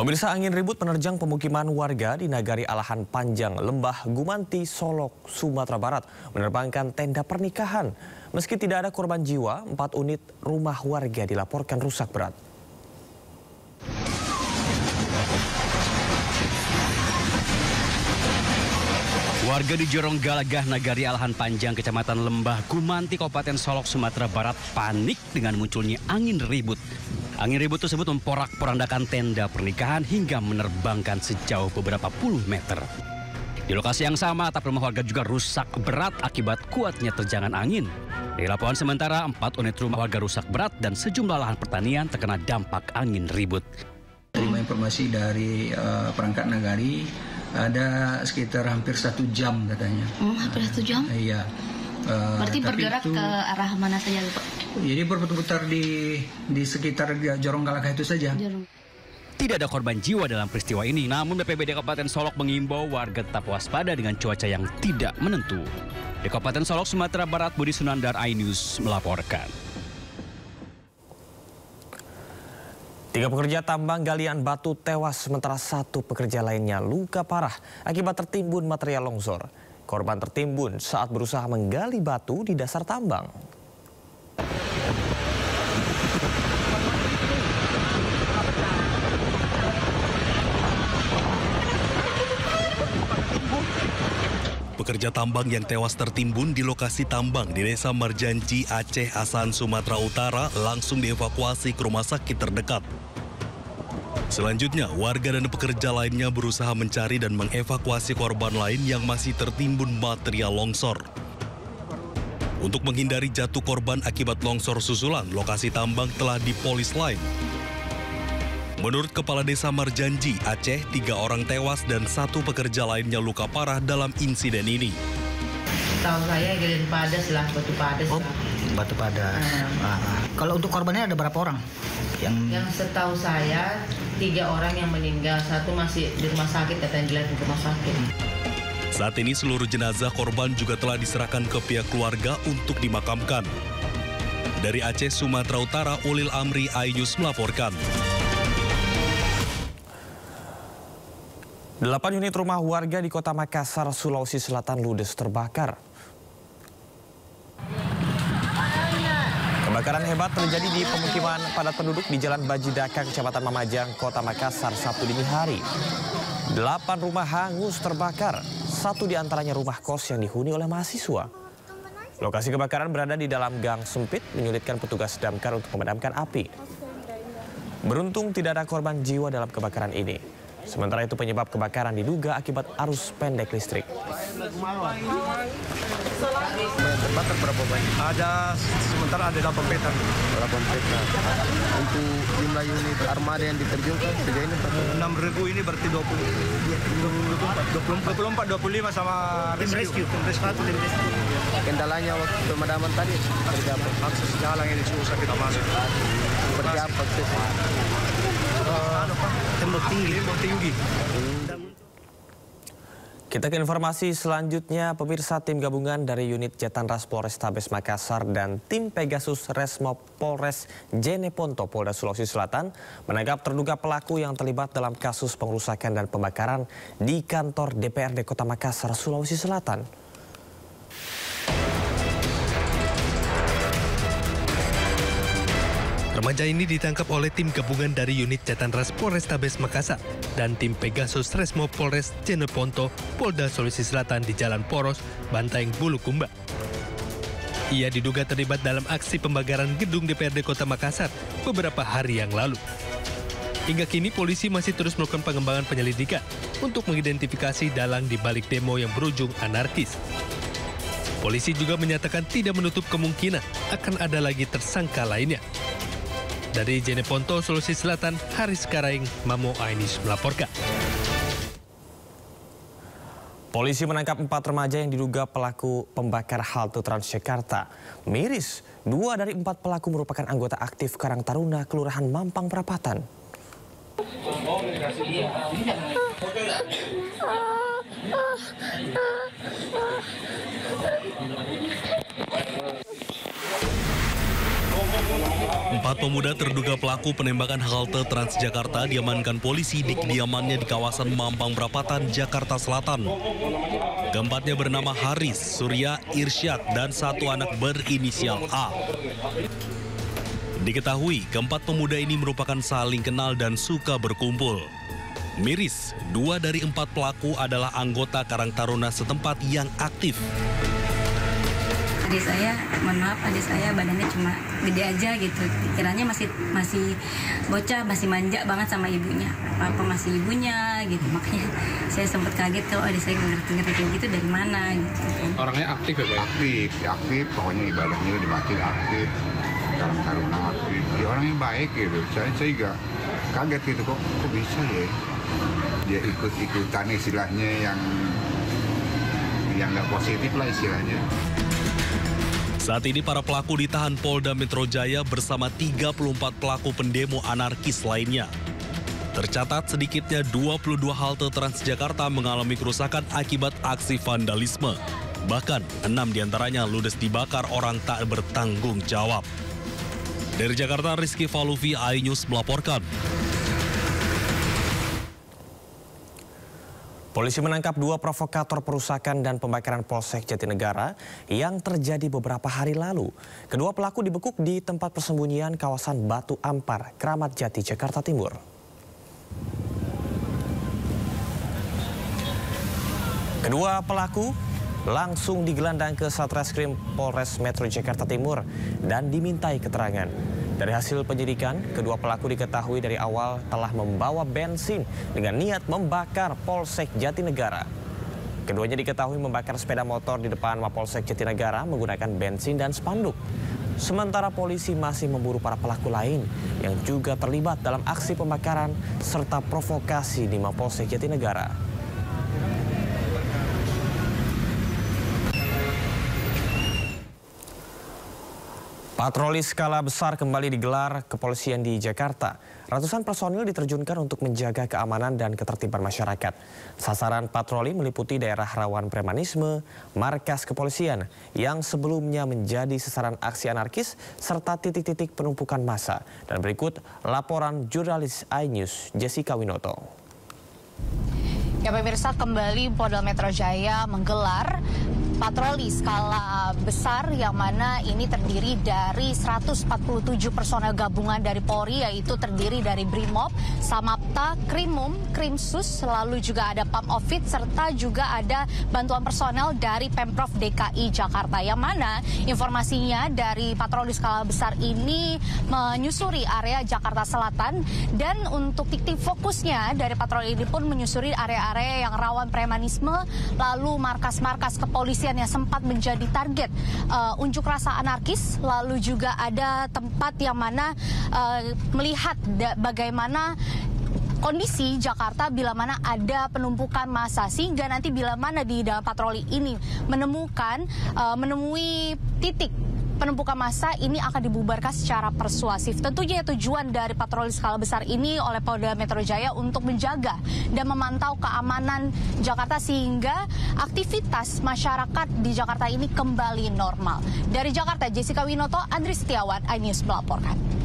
Pemirsa, angin ribut menerjang pemukiman warga di Nagari Alahan Panjang, Lembah Gumanti, Solok, Sumatera Barat, menerbangkan tenda pernikahan. Meski tidak ada korban jiwa, 4 unit rumah warga dilaporkan rusak berat. Warga di Jorong Galagah, Nagari Alahan Panjang, Kecamatan Lembah Gumanti, Kabupaten Solok, Sumatera Barat panik dengan munculnya angin ribut. Angin ribut tersebut memporak-porandakan tenda pernikahan hingga menerbangkan sejauh beberapa puluh meter. Di lokasi yang sama, atap rumah warga juga rusak berat akibat kuatnya terjangan angin. Di laporan sementara, 4 unit rumah warga rusak berat dan sejumlah lahan pertanian terkena dampak angin ribut. Terima informasi dari perangkat Nagari, ada sekitar hampir 1 jam katanya. Hampir 1 jam? Iya. Berarti bergerak ke arah mana saja, Pak? Jadi berputar-putar di sekitar Jorong Galagah itu saja. Tidak ada korban jiwa dalam peristiwa ini, namun BPBD Kabupaten Solok mengimbau warga tetap waspada dengan cuaca yang tidak menentu. Di Kabupaten Solok, Sumatera Barat, Budi Sunandar, iNews melaporkan. 3 pekerja tambang galian batu tewas, sementara 1 pekerja lainnya luka parah akibat tertimbun material longsor. Korban tertimbun saat berusaha menggali batu di dasar tambang. Pekerja tambang yang tewas tertimbun di lokasi tambang di Desa Marjanji, Aceh, Asan, Sumatera Utara langsung dievakuasi ke rumah sakit terdekat. Selanjutnya, warga dan pekerja lainnya berusaha mencari dan mengevakuasi korban lain yang masih tertimbun material longsor. Untuk menghindari jatuh korban akibat longsor susulan, lokasi tambang telah dipolis lain. Menurut Kepala Desa Marjanji, Aceh, 3 orang tewas dan 1 pekerja lainnya luka parah dalam insiden ini. Tahu saya galian padas lah, batu padas. Oh, batu padas. Kalau untuk korbannya ada berapa orang? Yang setahu saya 3 orang yang meninggal, 1 masih di rumah sakit, katanya dilihat di rumah sakit. Saat ini seluruh jenazah korban juga telah diserahkan ke pihak keluarga untuk dimakamkan. Dari Aceh, Sumatera Utara, Ulil Amri, iNews melaporkan. 8 unit rumah warga di Kota Makassar, Sulawesi Selatan ludes terbakar. Kebakaran hebat terjadi di pemukiman padat penduduk di Jalan Bajidaka, Kecamatan Mamajang, Kota Makassar, Sabtu dini hari. 8 rumah hangus terbakar, 1 diantaranya rumah kos yang dihuni oleh mahasiswa. Lokasi kebakaran berada di dalam gang sempit, menyulitkan petugas damkar untuk memadamkan api. Beruntung tidak ada korban jiwa dalam kebakaran ini. Sementara itu penyebab kebakaran diduga akibat arus pendek listrik. Terbakar berapa banyak? Sementara ada 8 petak. 8 petak. Untuk jumlah unit armada yang diterjunkan sejauh ini 6.000 ini berarti 25 sama rescue. Kendalanya waktu pemadaman tadi berapa? Akses jalan ini susah kita masuk. Berapa akses? Tembok tinggi. Kita ke informasi selanjutnya, pemirsa. Tim gabungan dari unit Jatanras Polrestabes Makassar dan tim Pegasus Resmob Polres Jeneponto Polda Sulawesi Selatan menangkap terduga pelaku yang terlibat dalam kasus pengerusakan dan pembakaran di kantor DPRD Kota Makassar, Sulawesi Selatan. Remaja ini ditangkap oleh tim gabungan dari unit Jatanras Polrestabes Makassar dan tim Pegasus Resmob Polres Jeneponto Polda Sulawesi Selatan di Jalan Poros, Bantaeng, Bulukumba. Ia diduga terlibat dalam aksi pembakaran gedung DPRD Kota Makassar beberapa hari yang lalu. Hingga kini polisi masih terus melakukan pengembangan penyelidikan untuk mengidentifikasi dalang di balik demo yang berujung anarkis. Polisi juga menyatakan tidak menutup kemungkinan akan ada lagi tersangka lainnya. Dari Jeneponto, Sulawesi Selatan, Haris Karaing, Mamo, iNews melaporkan. Polisi menangkap 4 remaja yang diduga pelaku pembakar halte Transjakarta. Miris, 2 dari 4 pelaku merupakan anggota aktif Karang Taruna, Kelurahan Mampang Perapatan. 4 pemuda terduga pelaku penembakan halte Transjakarta diamankan polisi di kediamannya di kawasan Mampang Perapatan, Jakarta Selatan. Keempatnya bernama Haris, Surya, Irsyad, dan satu anak berinisial A. Diketahui, keempat pemuda ini merupakan saling kenal dan suka berkumpul. Miris, 2 dari 4 pelaku adalah anggota Karang Taruna setempat yang aktif. Adik saya, mohon maaf, adik saya badannya cuma gede aja gitu. Pikirannya masih bocah, masih manja banget sama ibunya. Apa masih ibunya gitu. Makanya saya sempat kaget kalau adik saya ngerti kayak gitu dari mana gitu. Orangnya aktif ya, Pak? Aktif. Pokoknya ibadahnya di masjid aktif. Karang Taruna aktif. Dia orang yang baik gitu. Saya juga kaget gitu, kok bisa ya? Dia ikut-ikutan istilahnya yang nggak positif lah istilahnya. Saat ini para pelaku ditahan Polda Metro Jaya bersama 34 pelaku pendemo anarkis lainnya. Tercatat sedikitnya 22 halte Transjakarta mengalami kerusakan akibat aksi vandalisme. Bahkan 6 diantaranya ludes dibakar orang tak bertanggung jawab. Dari Jakarta, Rizky Faluvi, iNews melaporkan. Polisi menangkap 2 provokator perusakan dan pembakaran Polsek Jatinegara yang terjadi beberapa hari lalu. Kedua pelaku dibekuk di tempat persembunyian kawasan Batu Ampar, Kramat Jati, Jakarta Timur. Kedua pelaku langsung digelandang ke Satreskrim Polres Metro Jakarta Timur dan dimintai keterangan. Dari hasil penyidikan, kedua pelaku diketahui dari awal telah membawa bensin dengan niat membakar Polsek Jatinegara. Keduanya diketahui membakar sepeda motor di depan Mapolsek Jatinegara menggunakan bensin dan spanduk. Sementara polisi masih memburu para pelaku lain yang juga terlibat dalam aksi pembakaran serta provokasi di Mapolsek Jatinegara. Patroli skala besar kembali digelar kepolisian di Jakarta. Ratusan personil diterjunkan untuk menjaga keamanan dan ketertiban masyarakat. Sasaran patroli meliputi daerah rawan premanisme, markas kepolisian yang sebelumnya menjadi sasaran aksi anarkis, serta titik-titik penumpukan massa. Dan berikut laporan jurnalis iNews Jessica Winoto. Ya pemirsa, kembali Polda Metro Jaya menggelar patroli skala besar yang mana ini terdiri dari 147 personel gabungan dari Polri, yaitu terdiri dari Brimob, Samapta, Krimum, Krimsus, lalu juga ada Pamofit, serta juga ada bantuan personel dari Pemprov DKI Jakarta. Yang mana informasinya dari patroli skala besar ini menyusuri area Jakarta Selatan, dan untuk titik fokusnya dari patroli ini pun menyusuri area-area yang rawan premanisme, lalu markas-markas kepolisian yang sempat menjadi target unjuk rasa anarkis, lalu juga ada tempat yang mana melihat bagaimana kondisi Jakarta bila mana ada penumpukan massa, sehingga nanti bila mana di dalam patroli ini menemui titik penumpukan massa ini akan dibubarkan secara persuasif. Tentunya tujuan dari patroli skala besar ini oleh Polda Metro Jaya untuk menjaga dan memantau keamanan Jakarta sehingga aktivitas masyarakat di Jakarta ini kembali normal. Dari Jakarta, Jessica Winoto, Andri Setiawan, iNews melaporkan.